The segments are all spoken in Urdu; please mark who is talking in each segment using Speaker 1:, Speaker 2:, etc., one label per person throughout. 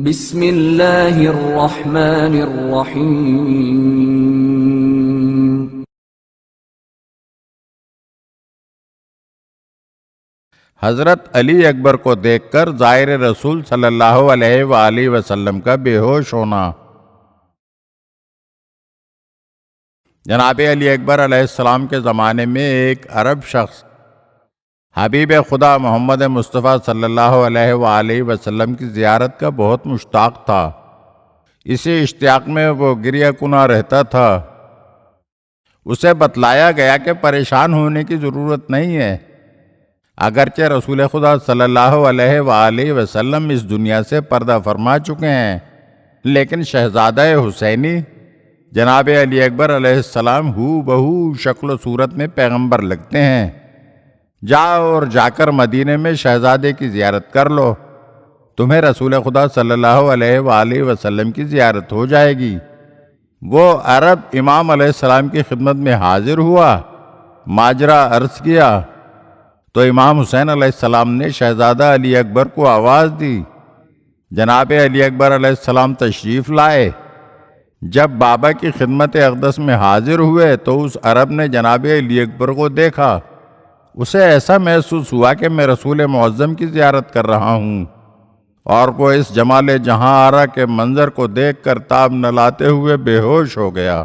Speaker 1: بسم اللہ الرحمن الرحیم۔
Speaker 2: حضرت علی اکبر کو دیکھ کر ظاہر رسول صلی اللہ علیہ وآلہ وسلم کا بے ہوش ہونا۔ جناب علی اکبر علیہ السلام کے زمانے میں ایک عرب شخص حبیب خدا محمد مصطفیٰ صلی اللہ علیہ وآلہ وسلم کی زیارت کا بہت مشتاق تھا۔ اسی اشتیاق میں وہ گریہ کناں رہتا تھا۔ اسے بتلایا گیا کہ پریشان ہونے کی ضرورت نہیں ہے، اگرچہ رسول خدا صلی اللہ علیہ وآلہ وسلم اس دنیا سے پردہ فرما چکے ہیں، لیکن شہزادہ حسینی جناب علی اکبر علیہ السلام ہو بہو شکل و صورت میں پیغمبر لگتے ہیں۔ جاؤ اور جا کر مدینے میں شہزادے کی زیارت کر لو، تمہیں رسول خدا صلی اللہ علیہ وآلہ وسلم کی زیارت ہو جائے گی۔ وہ عرب امام علیہ السلام کی خدمت میں حاضر ہوا، ماجرا عرض کیا تو امام حسین علیہ السلام نے شہزادہ علی اکبر کو آواز دی۔ جناب علی اکبر علیہ السلام تشریف لائے۔ جب بابا کی خدمت اقدس میں حاضر ہوئے تو اس عرب نے جناب علی اکبر کو دیکھا۔ اسے ایسا محسوس ہوا کہ میں رسول معظم کی زیارت کر رہا ہوں، اور وہ اس جمال جہاں آرا کے منظر کو دیکھ کر تاب نہ لاتے ہوئے بے ہوش ہو گیا۔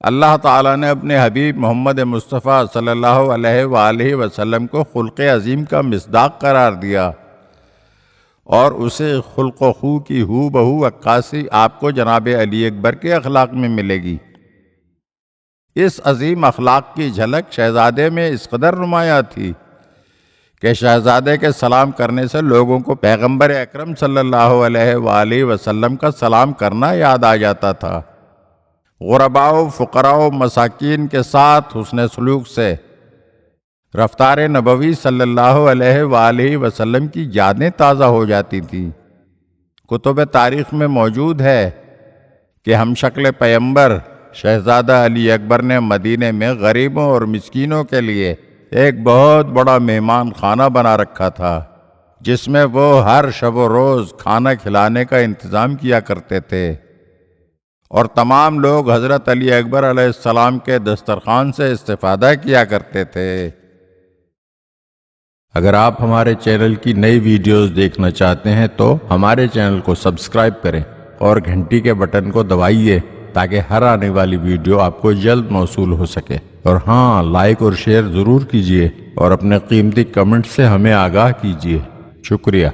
Speaker 2: اللہ تعالیٰ نے اپنے حبیب محمد مصطفیٰ صلی اللہ علیہ وآلہ وسلم کو خلق عظیم کا مصداق قرار دیا، اور اسے خلق و خو کی ہو بہو عکاسی آپ کو جناب علی اکبر کے اخلاق میں ملے گی۔ اس عظیم اخلاق کی جھلک شہزادے میں اس قدر نمایاں تھی کہ شہزادے کے سلام کرنے سے لوگوں کو پیغمبر اکرم صلی اللہ علیہ وآلہ وسلم کا سلام کرنا یاد آ جاتا تھا۔ غرباء و فقراء و مساکین کے ساتھ حسن سلوک سے رفتار نبوی صلی اللہ علیہ وآلہ وسلم کی یادیں تازہ ہو جاتی تھیں۔ کتب تاریخ میں موجود ہے کہ ہم شکل پیغمبر شہزادہ علی اکبر نے مدینے میں غریبوں اور مسکینوں کے لیے ایک بہت بڑا مہمان خانہ بنا رکھا تھا، جس میں وہ ہر شب و روز کھانا کھلانے کا انتظام کیا کرتے تھے، اور تمام لوگ حضرت علی اکبر علیہ السلام کے دسترخوان سے استفادہ کیا کرتے تھے۔
Speaker 3: اگر آپ ہمارے چینل کی نئی ویڈیوز دیکھنا چاہتے ہیں تو ہمارے چینل کو سبسکرائب کریں اور گھنٹی کے بٹن کو دبائیے تاکہ ہر آنے والی ویڈیو آپ کو جلد موصول ہو سکے۔ اور ہاں، لائک اور شیئر ضرور کیجیے اور اپنے قیمتی کمنٹ سے ہمیں آگاہ کیجیے۔ شکریہ۔